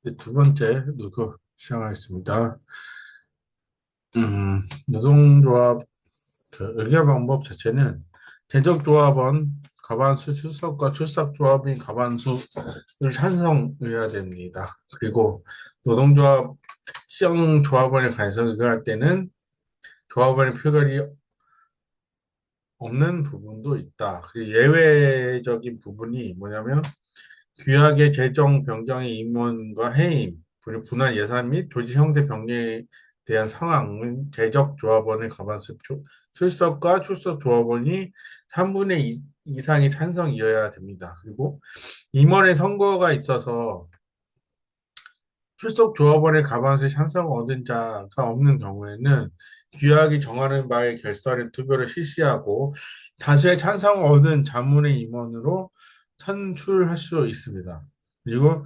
네, 두 번째 녹음 시작하겠습니다. 노동조합 의결 방법 자체는 제적조합원 과반수 출석과 출석조합인 과반수를 찬성해야 됩니다. 그리고 노동조합 특정 조합원에 관해서 의결할 때는 조합원의 표결이 없는 부분도 있다. 그 예외적인 부분이 뭐냐면 규약의 재정 변경의 임원과 해임, 그리고 분할 예산 및 조직 형태 변경에 대한 상황은 재적 조합원의 과반수 출석과 출석 조합원이 3분의 2 이상이 찬성이어야 됩니다. 그리고 임원의 선거가 있어서 출석 조합원의 과반수 찬성을 얻은 자가 없는 경우에는 규약이 정하는 바에 결선의 투표를 실시하고 다수의 찬성을 얻은 자문의 임원으로 선출할 수 있습니다. 그리고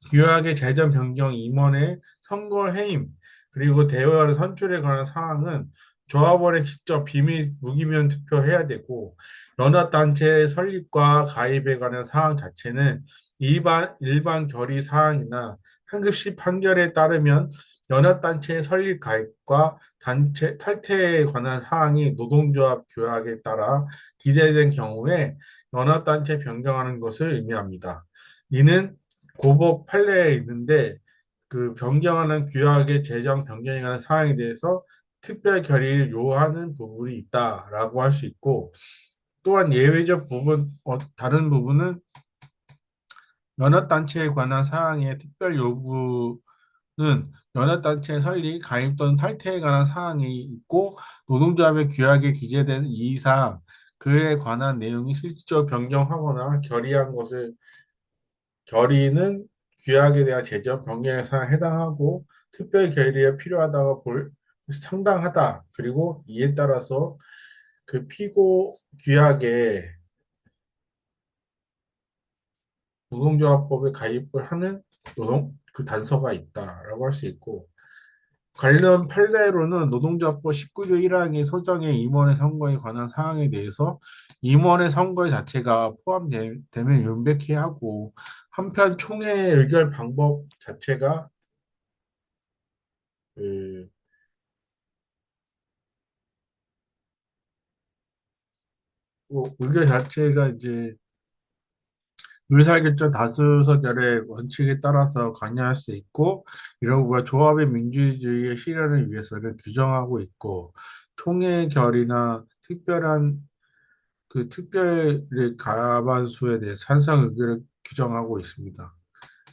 규약의 재정 변경 임원의 선거 해임 그리고 대의원 선출에 관한 사항은 조합원에 직접 비밀 무기명 투표해야 되고 연합단체 설립과 가입에 관한 사항 자체는 일반 결의 사항이나 한급식 판결에 따르면 연합단체 설립 가입과 단체 탈퇴에 관한 사항이 노동조합 규약에 따라 기재된 경우에 연합단체 변경하는 것을 의미합니다. 이는 고법 판례에 있는데 그 변경하는 규약의 재정 변경에 관한 사항에 대해서 특별 결의를 요하는 부분이 있다라고 할 수 있고 또한 예외적 부분, 다른 부분은 연합단체에 관한 사항의 특별 요구는 연합단체 설립, 가입 또는 탈퇴에 관한 사항이 있고 노동조합의 규약에 기재된 이상 그에 관한 내용이 실질적으로 변경하거나 결의한 것을 결의는 규약에 대한 제적 변경에 해당하고 특별 결의가 필요하다고 볼 상당하다. 그리고 이에 따라서 그 피고 규약에 노동조합법에 가입을 하는 노동 그 단서가 있다라고 할 수 있고 관련 판례로는 노동조합법 19조 1항의 소정의 임원의 선거에 관한 사항에 대해서 임원의 선거 자체가 포함되면 명백히 하고 한편 총회 의결 방법 자체가 그 의결 자체가 이제 의사결정 다수서결의 원칙에 따라서 관여할 수 있고 이런 거 조합의 민주주의의 실현을 위해서는 규정하고 있고 총회 결의나 특별한 그 특별 과반수에 대해 찬성 의결을 규정하고 있습니다.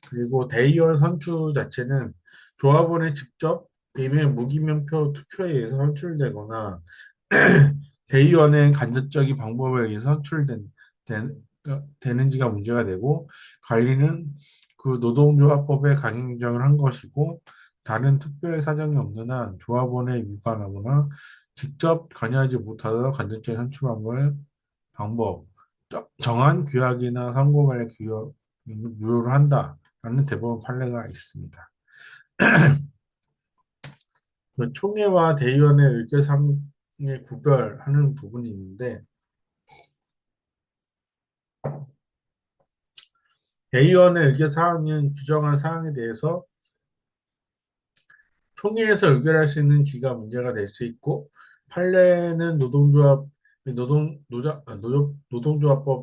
그리고 대의원 선출 자체는 조합원의 직접 비밀 무기명표 투표에 의해서 선출되거나 대의원의 간접적인 방법에 의해 되는지가 문제가 되고 관리는 그 노동조합법에 강행정을 한 것이고 다른 특별 사정이 없는 한 조합원에 위반하거나 직접 관여하지 못하다 간접적인 선출 방법 정한 규약이나 선고관련 규약 무효로 한다라는 대법원 판례가 있습니다. 그 총회와 대의원의 의결상에 구별하는 부분이 있는데 대의원의 의결 사항은 규정한 사항에 대해서 총회에서 의결할 수 있는 지가 문제가 될 수 있고 판례는 노동조합법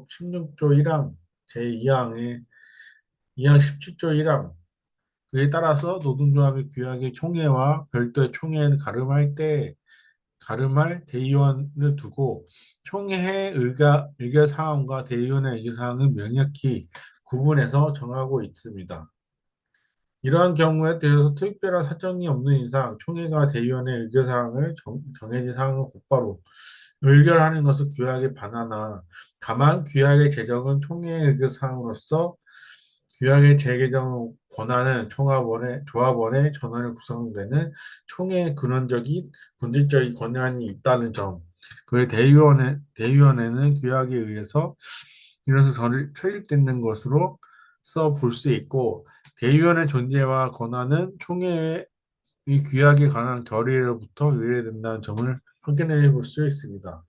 16조 1항 제2항의 2항 17조 1항 그에 따라서 노동조합의 규약의 총회와 별도의 총회는 가름할 대의원을 두고 총회의 의결 사항과 대의원의 의결 사항은 명확히 구분해서 정하고 있습니다. 이러한 경우에 대해서 특별한 사정이 없는 이상 총회가 대의원의 의결사항을 정해진 사항을 곧바로 의결하는 것은 규약에 반하나 다만 규약의 제정은 총회의 의결사항으로서 규약의 재개정 권한은 조합원의 전원을 구성되는 총회의 근원적인 본질적인 권한이 있다는 점. 대의원에는 규약에 의해서 이로써 설립되는 것으로 써 볼 수 있고 대의원의 존재와 권한은 총회의 규약에 관한 결의로부터 유래된다는 점을 확인해 볼 수 있습니다.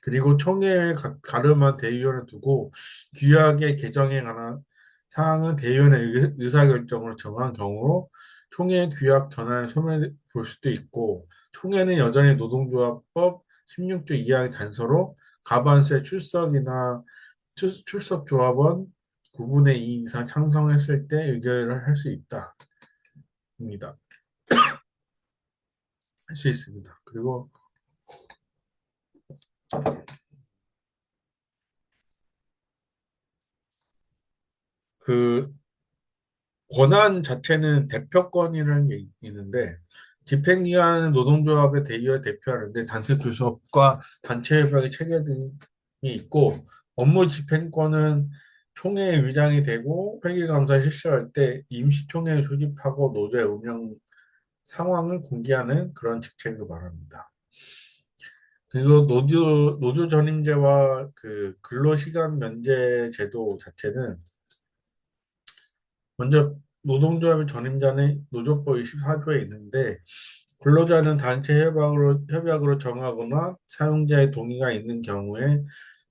그리고 총회에 가름한 대의원을 두고 규약의 개정에 관한 사항은 대의원의 의사결정으로 정한 경우로 총회 규약 견환을 소멸 볼 수도 있고, 총회는 여전히 노동조합법 16조 2항의 단서로 가반수의 출석이나 출석 조합원 9분의 2 이상 창성했을 때 의결을 할 수 있다. 입니다. 할 수 있습니다. 그리고 그 권한 자체는 대표권이라는 게 있는데, 집행기관은 노동조합의 대의를 대표하는데 단체 교섭과 단체 협약의 체계 등이 있고, 업무 집행권은 총회의 의장이 되고 회계감사 실시할 때 임시총회를 소집하고 노조의 운영 상황을 공개하는 그런 직책을 말합니다. 그리고 노조 전임제와 그 근로시간 면제 제도 자체는, 먼저 노동조합의 전임자는 노조법 24조에 있는데, 근로자는 단체 협약으로 정하거나 사용자의 동의가 있는 경우에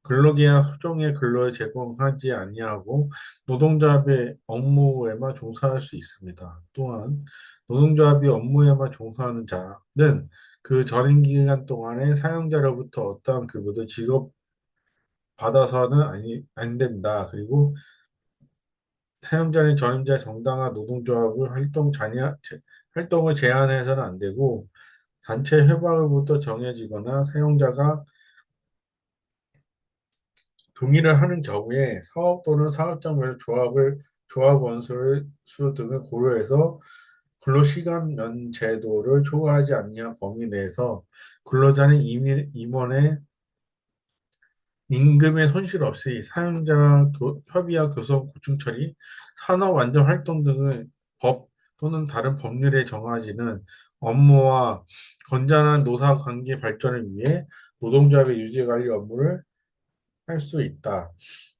근로계약 수정의 근로를 제공하지 아니하고 노동조합의 업무에만 종사할 수 있습니다. 또한 노동조합이 업무에만 종사하는 자는 그 전임 기간 동안에 사용자로부터 어떠한 급여도 지급받아서는 안 된다. 그리고 사용자는 전임자의 정당한 노동조합을 활동을 제한해서는 안 되고, 단체 협약으로부터 정해지거나 사용자가 동의를 하는 경우에 사업 또는 사업장별 조합 원수를 수 등을 고려해서 근로시간 면제도를 초과하지 않는 범위 내에서 근로자는 임원의 임금의 손실 없이 사용자와 협의와 교섭, 고충 처리, 산업 안전 활동 등을 법 또는 다른 법률에 정하지는 업무와 건전한 노사 관계 발전을 위해 노동조합의 유지 관리 업무를 할 수 있다.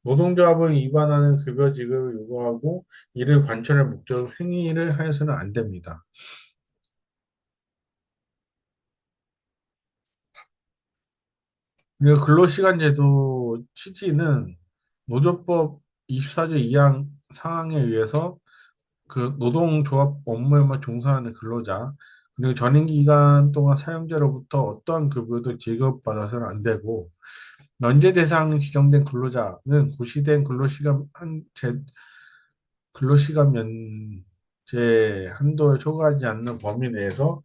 노동조합은 위반하는 급여 지급을 요구하고 이를 관철할 목적으로 행위를 하여서는 안 됩니다. 그리고 근로시간제도 취지는 노조법 24조 2항 상항에 의해서 그 노동조합 업무에만 종사하는 근로자, 그리고 전임 기간 동안 사용자로부터 어떠한 급여도 지급받아서는 안 되고, 면제 대상 지정된 근로자는 고시된 근로시간 면제 한도에 초과하지 않는 범위 내에서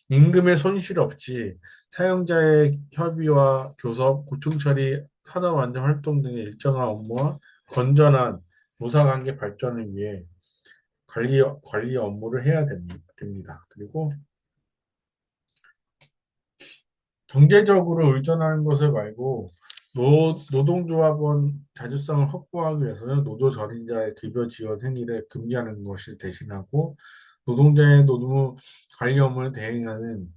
임금의 손실 없이 사용자의 협의와 교섭, 고충 처리, 산업 안전 활동 등의 일정한 업무와 건전한 노사관계 발전을 위해 관리 업무를 해야 됩니다. 그리고 경제적으로 의존하는 것을 말고 노동조합원 자주성을 확보하기 위해서는 노조 전임자의 급여 지원 행위를 금지하는 것을 대신하고, 노동자의 노무 관리 업무를 대행하는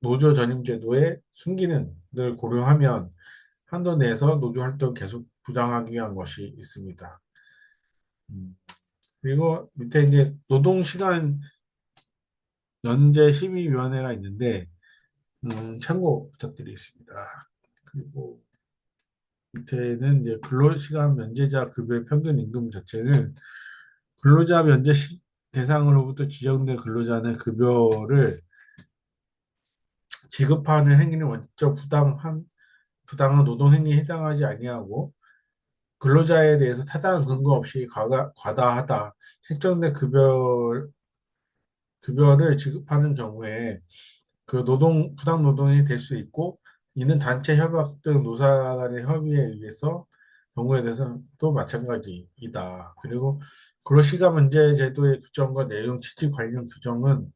노조 전임 제도의 순기능을 고려하면 한도 내에서 노조 활동을 계속 부당하기 위한 것이 있습니다. 음, 그리고 밑에 이제 노동시간 연재 심의위원회가 있는데, 참고 부탁드리겠습니다. 그리고 밑에는 이제 근로시간 면제자 급여의 평균 임금 자체는 근로자 대상으로부터 지정된 근로자는 급여를 지급하는 행위는 원칙적 부당한 노동 행위에 해당하지 아니하고, 근로자에 대해서 타당한 근거 없이 과다하다 책정된 급여를 지급하는 경우에 그 부당 노동이 될 수 있고, 이는 단체 협약 등 노사 간의 협의에 의해서 경우에 대해서는 또 마찬가지이다. 그리고 근로시간 면제 제도의 규정과 내용 취지 관련 규정은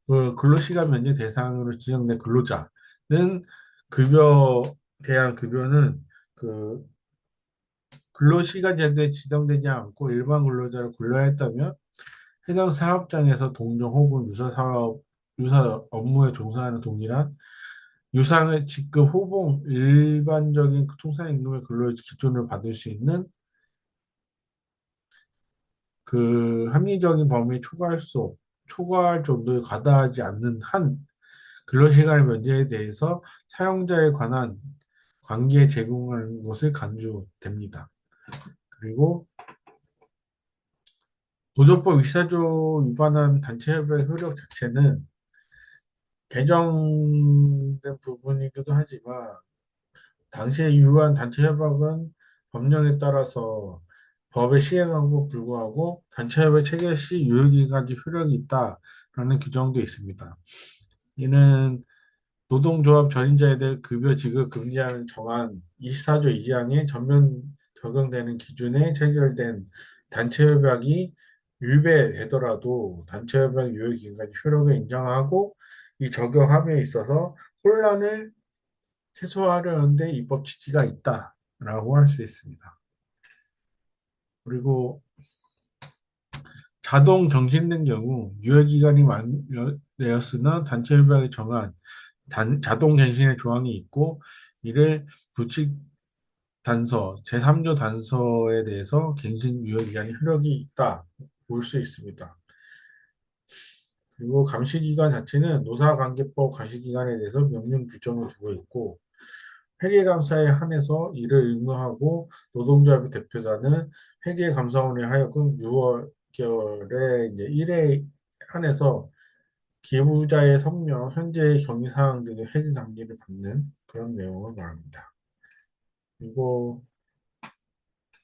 그 근로시간 면제 대상으로 지정된 근로자는 급여 대한 급여는 그 근로시간 제도에 지정되지 않고 일반 근로자를 근로했다면 해당 사업장에서 동종 혹은 유사 업무에 종사하는 동일한 유상의 직급 호봉, 일반적인 통상 임금의 근로의 기준을 받을 수 있는 그 합리적인 범위 초과할 정도에 과다하지 않는 한 근로시간 면제에 대해서 사용자에 관한 관계 제공하는 것을 간주됩니다. 그리고 노조법 위사조 위반한 단체협의 효력 자체는 개정된 부분이기도 하지만 당시에 유효한 단체협약은 법령에 따라서 법에 시행하고 불구하고 단체협의 체결 시 유효기간이 효력이 있다라는 규정도 있습니다. 이는 노동조합 전임자에 대해 급여 지급 금지하는 정한 24조 2항에 전면 적용되는 기준에 체결된 단체협약이 위배되더라도 단체협약 유효기간이 효력을 인정하고 이 적용함에 있어서 혼란을 최소화하려는데 입법 취지가 있다라고 할 수 있습니다. 그리고 자동 정지된 경우 유효기간이 만료되었으나 단체협약이 정한 자동 갱신의 조항이 있고 이를 부칙 단서, 제3조 단서에 대해서 갱신 유효기간이 효력이 있다 볼 수 있습니다. 그리고 감시기간 자체는 노사관계법 감시기간에 대해서 명령 규정을 두고 있고 회계감사에 한해서 이를 의무하고 노동조합의 대표자는 회계감사원에 하여금 6개월에 이제 1회 한해서 기부자의 성명, 현재의 경위사항 등의 회계 감리를 받는 그런 내용을 말합니다. 그리고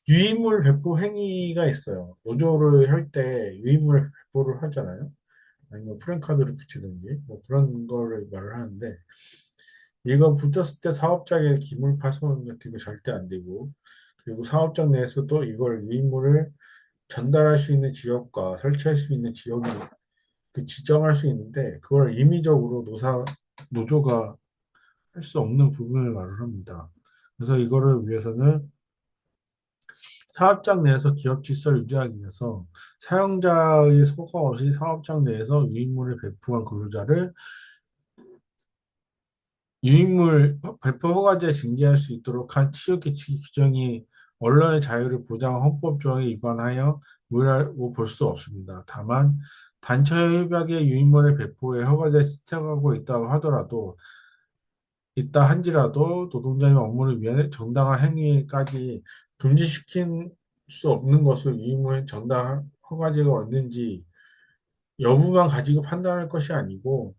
유의물 배포 행위가 있어요. 노조를 할 때 유의물 배포를 하잖아요. 아니면 프랜카드를 붙이든지 뭐 그런 거를 말을 하는데 이거 붙였을 때 사업장에 기물 파손 같은 거 절대 안 되고 그리고 사업장 내에서도 이걸 유의물을 전달할 수 있는 지역과 설치할 수 있는 지역을 그 지정할 수 있는데 그걸 임의적으로 노조가 할 수 없는 부분을 말을 합니다. 그래서 이거를 위해서는 사업장 내에서 기업 질서를 유지하기 위해서 사용자의 소가 없이 사업장 내에서 유인물을 배포한 근로자를 유인물 배포 허가제 징계할 수 있도록 한 치유규칙 규정이 언론의 자유를 보장한 헌법 조항에 위반하여 무효라고 볼 수 없습니다. 다만 단체 협약의 유인물의 배포에 허가제 시행하고 있다고 하더라도 있다 한지라도 노동자의 업무를 위한 정당한 행위까지 금지시킬 수 없는 것을 유의무에 정당한 허가제가 없는지 여부만 가지고 판단할 것이 아니고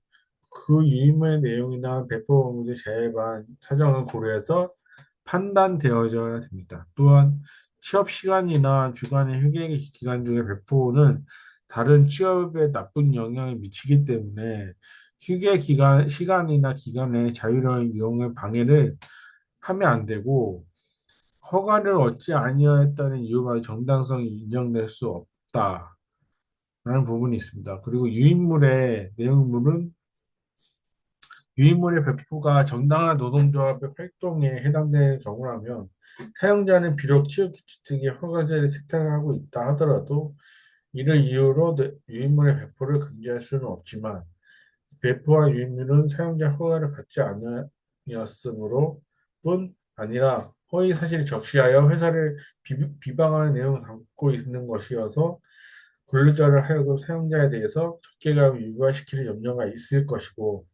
그 유의무의 내용이나 배포 업무의 제한 사정을 고려해서 판단되어져야 됩니다. 또한 취업 시간이나 주간의 휴게 기간 중에 배포는 다른 취업에 나쁜 영향을 미치기 때문에 휴게 기간, 시간이나 기간에 자유로운 이용을 방해를 하면 안 되고 허가를 얻지 아니하였다는 이유가 정당성이 인정될 수 없다라는 부분이 있습니다. 그리고 유인물의 내용물은 유인물의 배포가 정당한 노동조합의 활동에 해당되는 경우라면 사용자는 비록 취업규칙에 허가제를 세탁하고 있다 하더라도 이를 이유로 유인물의 배포를 금지할 수는 없지만 배포와 유인물은 사용자 허가를 받지 않았으므로 뿐 아니라 허위 사실을 적시하여 회사를 비방하는 내용을 담고 있는 것이어서 근로자를 하여금 사용자에 대해서 적개감을 유발시키는 염려가 있을 것이고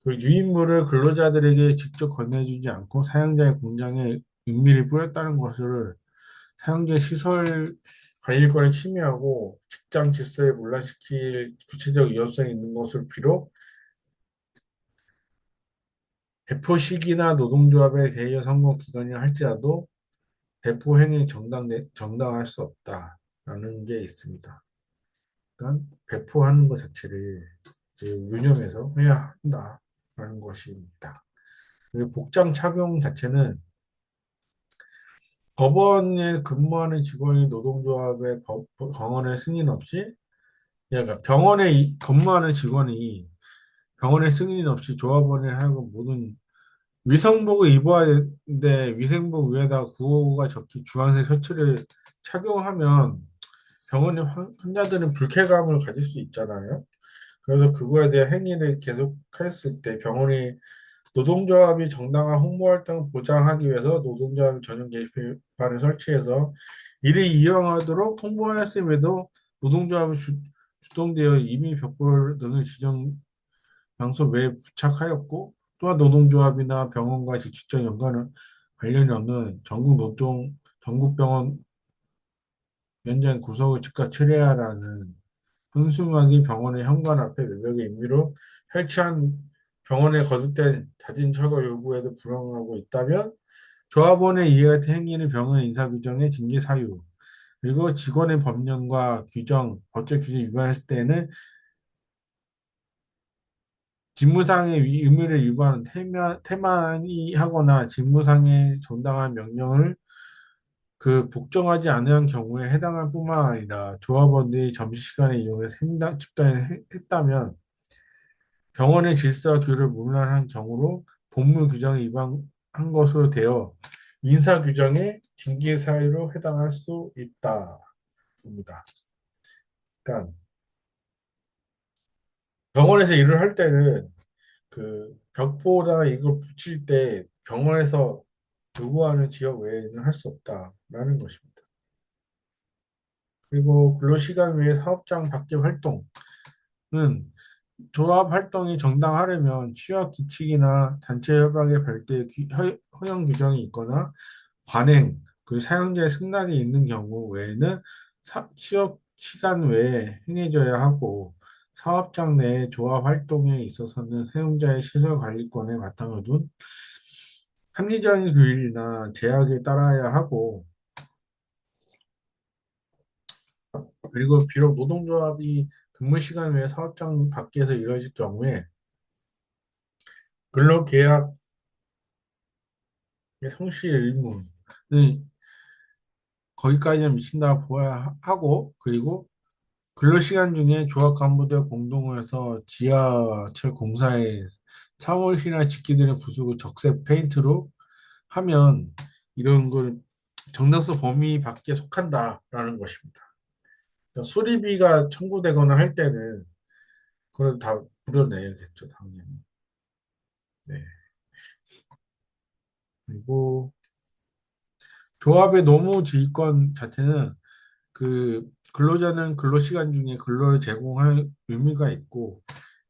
그 유인물을 근로자들에게 직접 건네주지 않고 사용자의 공장에 은밀히 뿌렸다는 것을 사용자 시설 관리권을 침해하고 직장 질서에 문란시킬 구체적 위험성이 있는 것을 비록 배포식이나 노동조합의 대여 성공 기간이 할지라도 배포 행위 정당할 수 없다라는 게 있습니다. 그러니까 배포하는 것 자체를 유념해서 해야 한다라는 것입니다. 그리고 복장 착용 자체는 법원에 근무하는 직원이 노동조합의 병원의 승인 없이 그러니까 병원에 근무하는 직원이 병원의 승인 없이 조합원에 하여금 모든 위생복을 입어야 되는데 위생복 위에다 구호가 적힌 주황색 셔츠를 착용하면 병원의 환자들은 불쾌감을 가질 수 있잖아요. 그래서 그거에 대한 행위를 계속했을 때 병원이 노동조합이 정당한 홍보 활동을 보장하기 위해서 노동조합 전용 게시판을 설치해서 이를 이용하도록 홍보하였음에도 노동조합이 주동되어 이미 벽볼 등을 지정 장소 외에 부착하였고 또한 노동조합이나 병원과 직접적 연관은 관련이 없는 전국병원 연장 구속을 즉각 처리하라는 현수막이 병원의 현관 앞에 외벽에 임의로 설치한 병원에 거듭된 자진 철거 요구에도 불응하고 있다면 조합원의 이해 같은 행위는 병원 인사규정의 징계 사유 그리고 직원의 법령과 규정, 법적 규정 위반했을 때는 직무상의 의무를 위반한 태만이 하거나 직무상의 정당한 명령을 복종하지 않은 경우에 해당할 뿐만 아니라 조합원들이 점심시간에 이용해서 집단을 했다면 병원의 질서와 규율을 무관한 경우로 법무 규정에 위반한 것으로 되어 인사 규정의 징계 사유로 해당할 수 있다. 입니다. 그러니까 병원에서 일을 할 때는 벽보다 이걸 붙일 때 병원에서 요구하는 지역 외에는 할 수 없다라는 것입니다. 그리고 근로시간 외에 사업장 밖의 활동은 조합 활동이 정당하려면 취업 규칙이나 단체 협약에 별도의 허용 규정이 있거나 관행, 사용자의 승낙이 있는 경우 외에는 취업 시간 외에 행해져야 하고 사업장 내 조합 활동에 있어서는 사용자의 시설 관리권에 바탕을 둔 합리적인 규율이나 제약에 따라야 하고 그리고 비록 노동조합이 근무 시간 외에 사업장 밖에서 이루어질 경우에 근로계약의 성실 의무는 거기까지는 미친다고 보아야 하고 그리고 근로시간 중에 조합 간부들 공동으로 해서 지하철 공사에 사무실이나 집기들의 부수고 적색 페인트로 하면 이런 걸 정당성 범위 밖에 속한다라는 것입니다. 그러니까 수리비가 청구되거나 할 때는 그걸 다 물어내야겠죠, 당연히. 네. 그리고 조합의 노무지휘권 자체는 근로자는 근로시간 중에 근로를 제공할 의무가 있고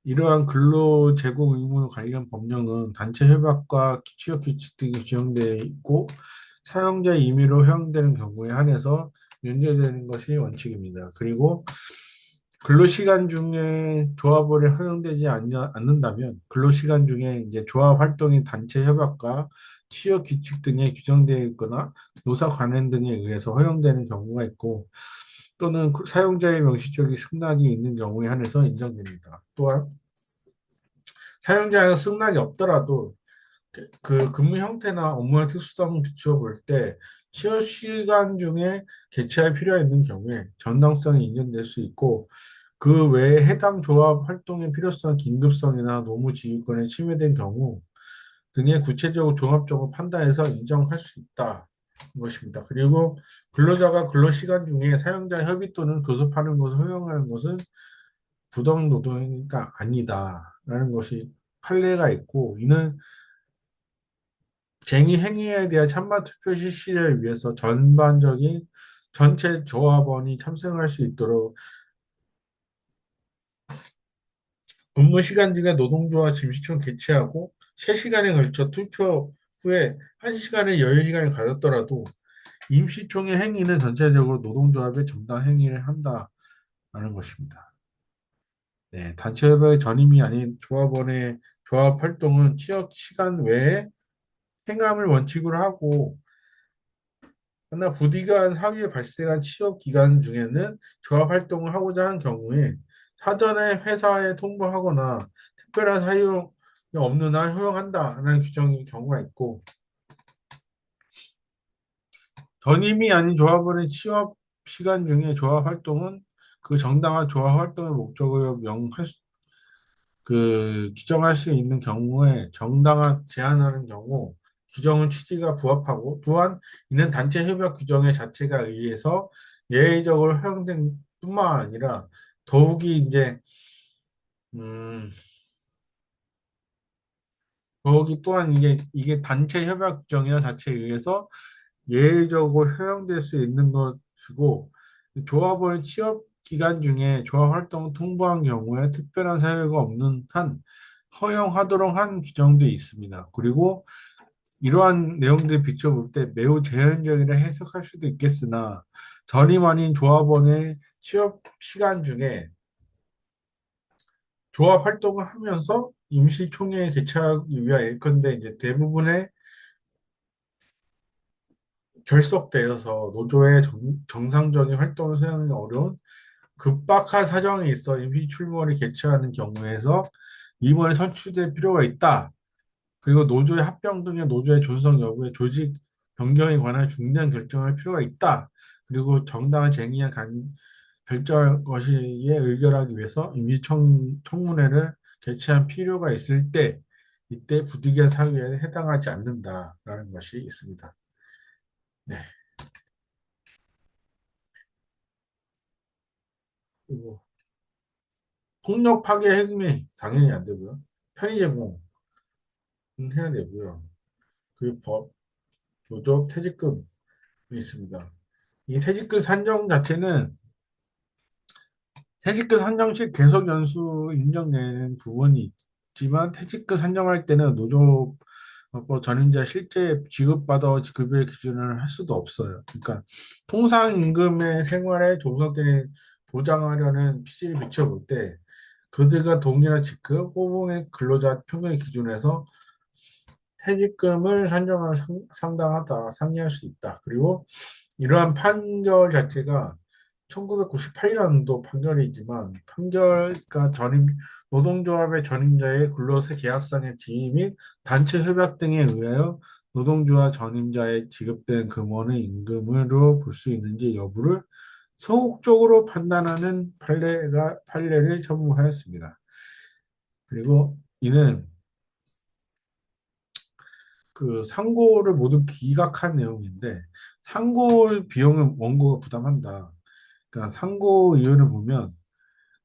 이러한 근로 제공 의무 관련 법령은 단체 협약과 취업 규칙 등이 규정되어 있고 사용자의 임의로 허용되는 경우에 한해서 면제되는 것이 원칙입니다. 그리고 근로시간 중에 조합원이 허용되지 않는다면 근로시간 중에 이제 조합 활동이 단체 협약과 취업 규칙 등에 규정되어 있거나 노사 관행 등에 의해서 허용되는 경우가 있고 또는 사용자의 명시적인 승낙이 있는 경우에 한해서 인정됩니다. 또한 사용자가 승낙이 없더라도 근무 형태나 업무의 특수성 비추어 볼 때 취업 시간 중에 개최할 필요가 있는 경우에 정당성이 인정될 수 있고 그 외에 해당 조합 활동의 필요성, 긴급성이나 노무 지휘권에 침해된 경우 등의 구체적으로 종합적으로 판단해서 인정할 수 있다. 것입니다. 그리고 근로자가 근로시간 중에 사용자 협의 또는 교섭하는 것을 허용하는 것은 부당 노동이니까 아니다라는 것이 판례가 있고 이는 쟁의 행위에 대한 찬반 투표 실시를 위해서 전반적인 전체 조합원이 참석할 수 있도록 근무 시간 중에 노동조합 심시청 개최하고 3시간에 걸쳐 투표 후에 1시간의 여유 시간을 가졌더라도 임시총회 행위는 전체적으로 노동조합의 정당 행위를 한다라는 것입니다. 네, 단체협약의 전임이 아닌 조합원의 조합 활동은 취업 시간 외에 행함을 원칙으로 하고 그러나 부디가한 사유에 발생한 취업 기간 중에는 조합 활동을 하고자 하는 경우에 사전에 회사에 통보하거나 특별한 사유가 없는 한 허용한다라는 규정인 경우가 있고 전임이 아닌 조합원의 취업 시간 중에 조합 활동은 정당한 조합 활동의 목적을 규정할 수 있는 경우에 정당한 제한하는 경우 규정은 취지가 부합하고 또한 이는 단체 협약 규정의 자체가 의해서 예외적으로 허용된 뿐만 아니라 더욱이 음, 더욱이 또한 이게 단체 협약 규정이나 자체에 의해서 예외적으로 허용될 수 있는 것이고 조합원의 취업 기간 중에 조합 활동을 통보한 경우에 특별한 사유가 없는 한 허용하도록 한 규정도 있습니다. 그리고 이러한 내용들 비춰볼 때 매우 제한적이라 해석할 수도 있겠으나 전임 아닌 조합원의 취업 시간 중에 조합 활동을 하면서 임시총회 개최하기 위한 예컨대 이제 대부분의 결석되어서 노조의 정상적인 활동을 수행하기 어려운 급박한 사정이 있어 임시 출범을 개최하는 경우에서 임원이 선출될 필요가 있다. 그리고 노조의 합병 등의 노조의 존속 여부의 조직 변경에 관한 중대한 결정할 필요가 있다. 그리고 정당한 쟁의한 결정할 것이에 의결하기 위해서 임시청문회를 개최한 필요가 있을 때 이때 부득이한 사유에 해당하지 않는다라는 것이 있습니다. 네. 그리고 폭력 파괴 행위 당연히 안 되고요. 편의 제공은 해야 되고요. 그리고 노조 퇴직금이 있습니다. 이 퇴직금 산정 자체는 퇴직금 산정 시 계속 연수 인정되는 부분이 있지만 퇴직금 산정할 때는 노조법 전임자 실제 지급받아 급여 기준을 할 수도 없어요. 그러니까 통상 임금의 생활에 종속되는 보장하려는 필지를 비춰볼 때 그들과 동일한 직급 호봉의 근로자 평균 기준에서 퇴직금을 산정하면 상당하다, 상이할 수 있다. 그리고 이러한 판결 자체가 1998년도 판결이지만 판결과 노동조합의 전임자의 근로세 계약상의 지위 및 단체 협약 등에 의하여 노동조합 전임자의 지급된 금원의 임금으로 볼 수 있는지 여부를 소극적으로 판단하는 판례를 처무하였습니다. 그리고 이는 그 상고를 모두 기각한 내용인데 상고 비용은 원고가 부담한다. 그러니까 상고 이유를 보면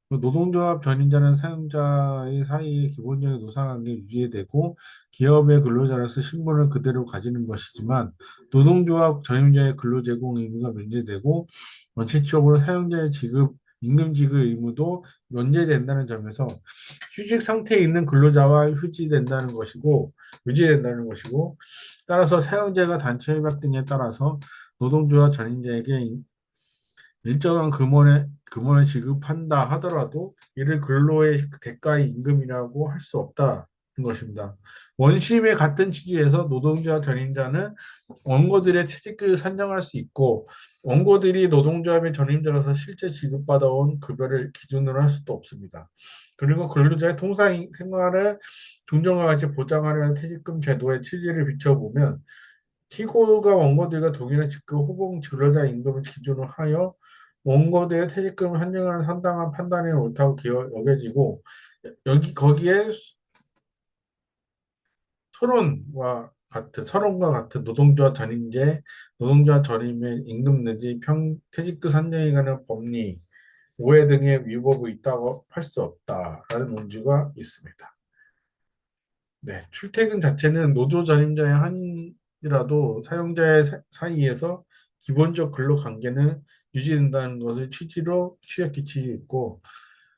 그 노동조합 전임자는 사용자의 사이에 기본적인 노사관계 유지되고 기업의 근로자로서 신분을 그대로 가지는 것이지만 노동조합 전임자의 근로제공 의무가 면제되고 원칙적으로 사용자의 임금 지급 의무도 면제된다는 점에서 휴직 상태에 있는 근로자와 유지된다는 것이고 따라서 사용자가 단체 협약 등에 따라서 노동조합 전임자에게 일정한 금원을 지급한다 하더라도 이를 근로의 대가의 임금이라고 할 수 없다는 것입니다. 원심의 같은 취지에서 노동조합 전임자는 원고들의 퇴직금을 산정할 수 있고 원고들이 노동조합의 전임자로서 실제 지급받아온 급여를 기준으로 할 수도 없습니다. 그리고 근로자의 통상 생활을 종전과 같이 보장하려는 퇴직금 제도의 취지를 비춰보면 피고가 원고들과 동일한 직급 호봉 근로자 임금을 기준으로 하여 원고들의 퇴직금을 한정하는 상당한 판단이 옳다고 여겨지고 거기에 서론과 같은 노동조합 전임의 임금 내지 퇴직금 산정에 관한 법리, 오해 등의 위법이 있다고 할 수 없다라는 논지가 있습니다. 네, 출퇴근 자체는 노조 전임자의 한이라도 사용자의 사이에서 기본적 근로 관계는 유지된다는 것을 취지로 취업 규칙이 있고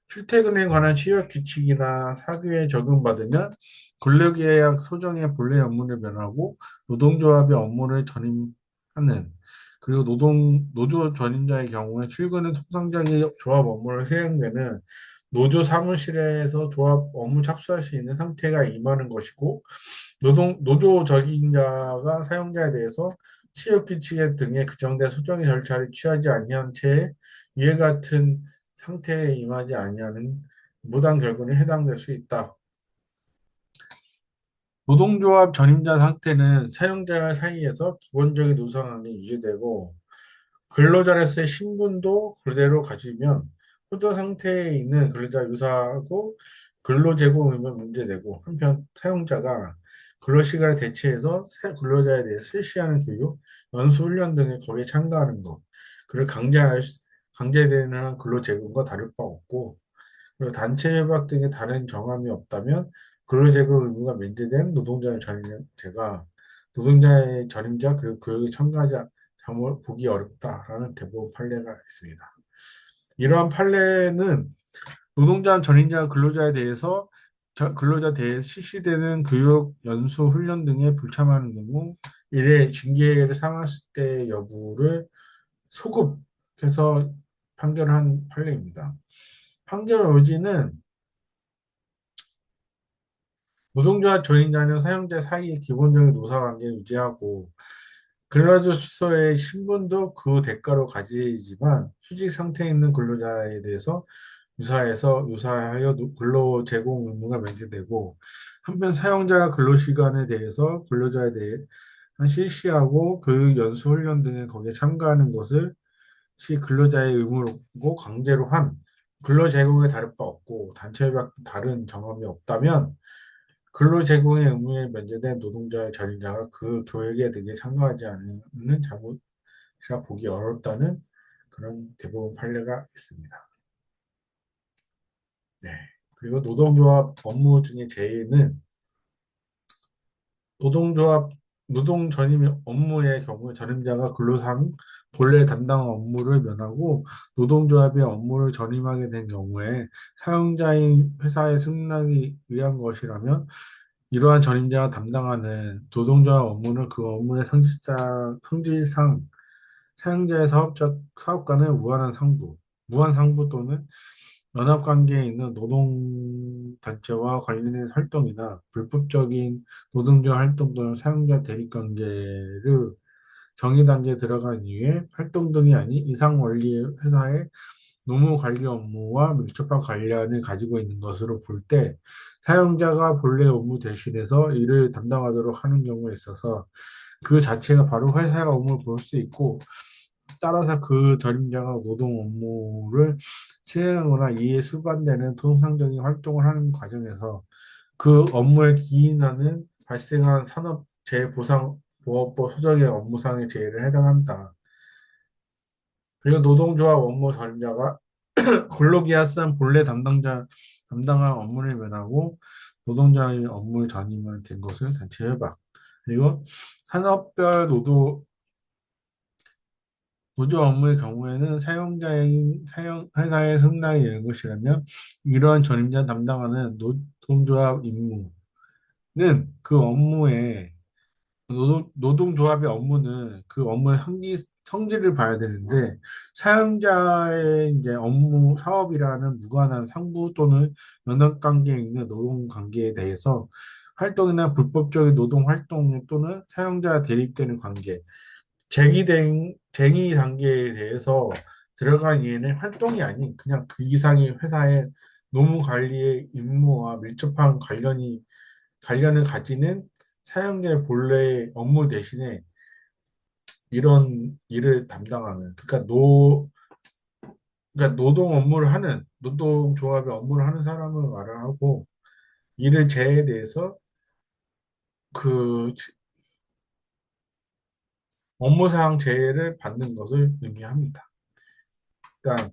출퇴근에 관한 취업 규칙이나 사규에 적용받으면 근로계약 소정의 본래 업무를 면하고 노동조합의 업무를 전임하는 그리고 노조 전임자의 경우에 출근은 통상적인 조합 업무를 수행되는 노조 사무실에서 조합 업무 착수할 수 있는 상태가 임하는 것이고 노조 적임자가 사용자에 대해서 취업 규칙 등에 규정된 소정의 절차를 취하지 아니한 채 이와 같은 상태에 임하지 아니하는 무단 결근에 해당될 수 있다. 노동조합 전임자 상태는 사용자 사이에서 기본적인 노사관계 유지되고 근로자로서의 신분도 그대로 가지면 호저 상태에 있는 근로자 유사하고 근로제공 의무 문제되고 한편 사용자가 근로시간을 대체해서 근로자에 대해 실시하는 교육, 연수훈련 등에 거기에 참가하는 것, 그를 강제되는 근로제공과 다를 바 없고 그리고 단체 협약 등의 다른 정함이 없다면 근로제공 의무가 면제된 노동자의 전임자 그리고 교육에 참가하지 정말 보기 어렵다라는 대부분 판례가 있습니다. 이러한 판례는 노동자 전임자 근로자에 대해서 근로자 대해 실시되는 교육, 연수, 훈련 등에 불참하는 경우 이래 징계를 상했을 때 여부를 소급 판결한 판례입니다. 판결 요지는 노동자와 전임자는 사용자 사이의 기본적인 노사관계를 유지하고 근로자소의 신분도 그 대가로 가지지만 휴직 상태에 있는 근로자에 대해서 유사하여 근로 제공 의무가 면제되고 한편 사용자 근로시간에 대해서 근로자에 대해 실시하고 교육, 연수, 훈련 등에 거기에 참가하는 것을 시 근로자의 의무로 강제로 한 근로 제공에 다를 바 없고 단체별 다른 정함이 없다면 근로 제공의 의무에 면제된 노동자의 전임자가 그 교육에 등에 참가하지 않는 잘못이라 보기 어렵다는 그런 대부분 판례가 있습니다. 네. 그리고 노동조합 업무 중에 제의는 노동조합, 노동 전임 업무의 경우 전임자가 근로상 본래 담당 업무를 면하고 노동조합의 업무를 전임하게 된 경우에 사용자인 회사의 승낙이 의한 것이라면 이러한 전임자가 담당하는 노동조합 업무는 그 업무의 성질상 사용자의 사업과는 무한 상부 또는 연합관계에 있는 노동단체와 관련된 활동이나 불법적인 노동자 활동 또는 사용자 대립관계를 정의 단계에 들어간 이후에 활동 등이 아닌 이상 원리 회사의 노무 관리 업무와 밀접한 관련을 가지고 있는 것으로 볼 때 사용자가 본래 업무 대신해서 이를 담당하도록 하는 경우에 있어서 그 자체가 바로 회사의 업무를 볼 수 있고 따라서 그 전임자가 노동 업무를 수행하거나 이에 수반되는 통상적인 활동을 하는 과정에서 그 업무에 기인하는 발생한 산업재해보상보호법 소정의 업무상의 재해를 해당한다. 그리고 노동조합 업무 전임자가 근로계약상 본래 담당한 업무를 면하고 노동자의 업무를 전임한 된 것은 단체 협약. 그리고 산업별 노조 업무의 경우에는 회사의 승낙이 있는 것이라면 이러한 전임자 담당하는 노동조합 임무는 그 업무에 노동조합의 업무는 그 업무의 성질을 봐야 되는데 사용자의 이제 업무 사업이라는 무관한 상부 또는 연합관계에 있는 노동관계에 대해서 활동이나 불법적인 노동 활동 또는 사용자와 대립되는 관계 쟁의 단계에 대해서 들어간 이해는 활동이 아닌 그냥 그 이상의 회사의 노무 관리의 임무와 밀접한 관련을 가지는 사용자의 본래의 업무 대신에 이런 일을 담당하는 그러니까 노동 업무를 하는 노동조합의 업무를 하는 사람을 말을 하고 이를 제에 대해서 그 업무상 제해를 받는 것을 의미합니다. 그러니까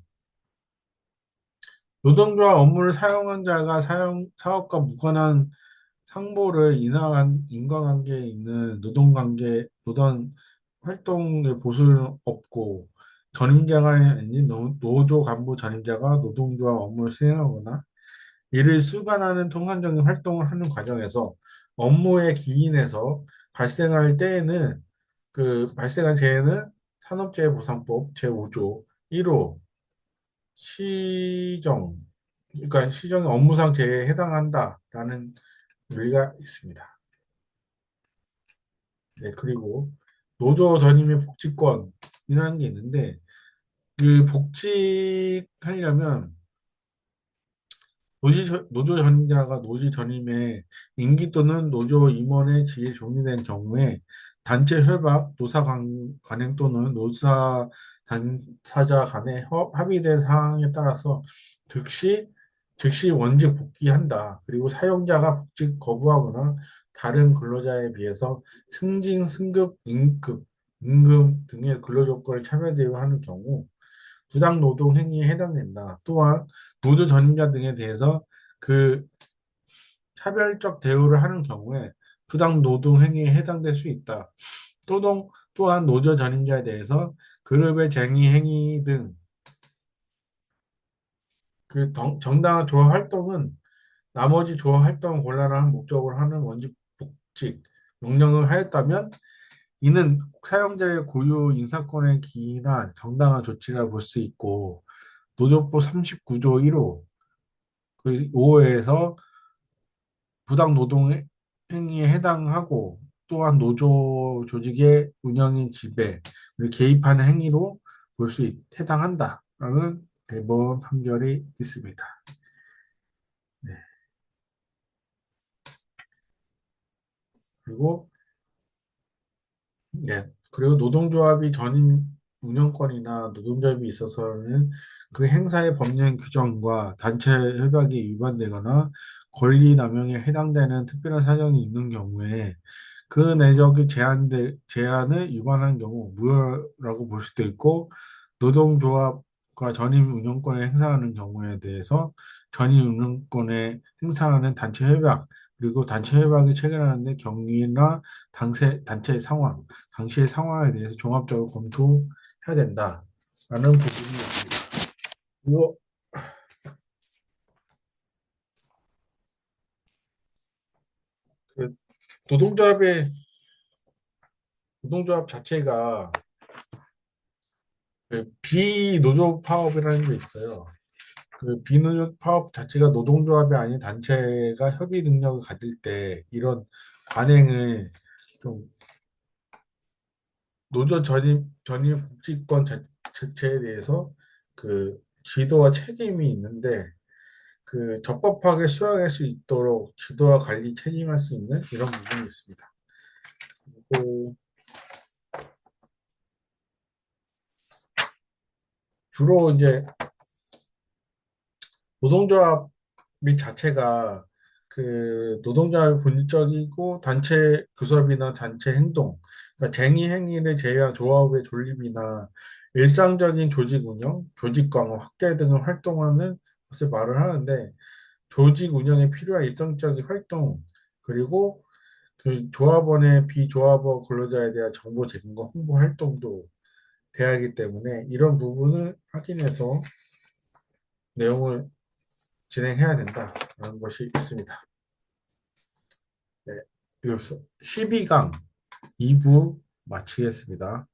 노동조합 업무를 사용한 자가 사업과 무관한 상보를 인과관계에 있는 노동 활동의 보수는 없고, 전임자가 아닌 노조 간부 전임자가 노동조합 업무를 수행하거나, 이를 수반하는 통상적인 활동을 하는 과정에서 업무에 기인해서 발생할 때에는, 발생한 재해는 산업재해보상법 제5조 1호 시정, 그러니까 시정의 업무상 재해에 해당한다라는 논리가 있습니다. 네, 그리고 노조 전임의 복지권이라는 게 있는데 그 복직하려면 노조 전임자가 노조 전임의 임기 또는 노조 임원의 직이 종료된 경우에 단체 협약, 관행 또는 노사 당사자 간의 합의된 사항에 따라서 즉시 즉시 원직 복귀한다. 그리고 사용자가 복직 거부하거나 다른 근로자에 비해서 승진, 승급, 임금 등의 근로 조건을 차별대우하는 경우 부당 노동 행위에 해당된다. 또한 노조 전임자 등에 대해서 그 차별적 대우를 하는 경우에 부당 노동 행위에 해당될 수 있다. 또한 노조 전임자에 대해서 그룹의 쟁의 행위 등 정당한 조합 활동은 나머지 조합 활동을 곤란한 목적으로 하는 원직 복직 명령을 하였다면 이는 사용자의 고유 인사권의 기이나 정당한 조치라 볼 수 있고, 노조법 39조 1호, 그 5호에서 부당 노동 행위에 해당하고, 또한 노조 조직의 운영인 지배를 개입하는 행위로 해당한다라는 대법원 판결이 있습니다. 네. 그리고 그리고 노동조합이 전임 운영권이나 노동조합이 있어서는 그 행사의 법령 규정과 단체 협약이 위반되거나 권리 남용에 해당되는 특별한 사정이 있는 경우에 그 내적이 제한을 위반한 경우 무효라고 볼 수도 있고, 노동조합과 전임 운영권에 행사하는 경우에 대해서 전임 운영권에 행사하는 단체 협약, 그리고 단체 협약을 체결하는데 경위나 단체의 상황, 당시의 상황에 대해서 종합적으로 검토해야 된다라는 부분이 있습니다. 그리고 그 노동조합의 노동조합 자체가 그 비노조 파업이라는 게 있어요. 그 비노조 파업 자체가 노동조합이 아닌 단체가 협의 능력을 가질 때 이런 관행을 좀 노조 전임 복지권 자체에 대해서 그 지도와 책임이 있는데 그 적법하게 수행할 수 있도록 지도와 관리 책임할 수 있는 이런 부분이 있습니다. 또 주로 이제 노동조합 및 자체가 그 노동자의 본질적이고 단체 교섭이나 단체 행동, 그러니까 쟁의 행위를 제외한 조합의 존립이나 일상적인 조직 운영, 조직 강화, 확대 등을 활동하는 것을 말을 하는데, 조직 운영에 필요한 일상적인 활동, 그리고 그 조합원의 비조합원 근로자에 대한 정보 제공과 홍보 활동도 돼야 하기 때문에 이런 부분을 확인해서 내용을 진행해야 된다라는 것이 있습니다. 네, 이로써 12강 2부 마치겠습니다.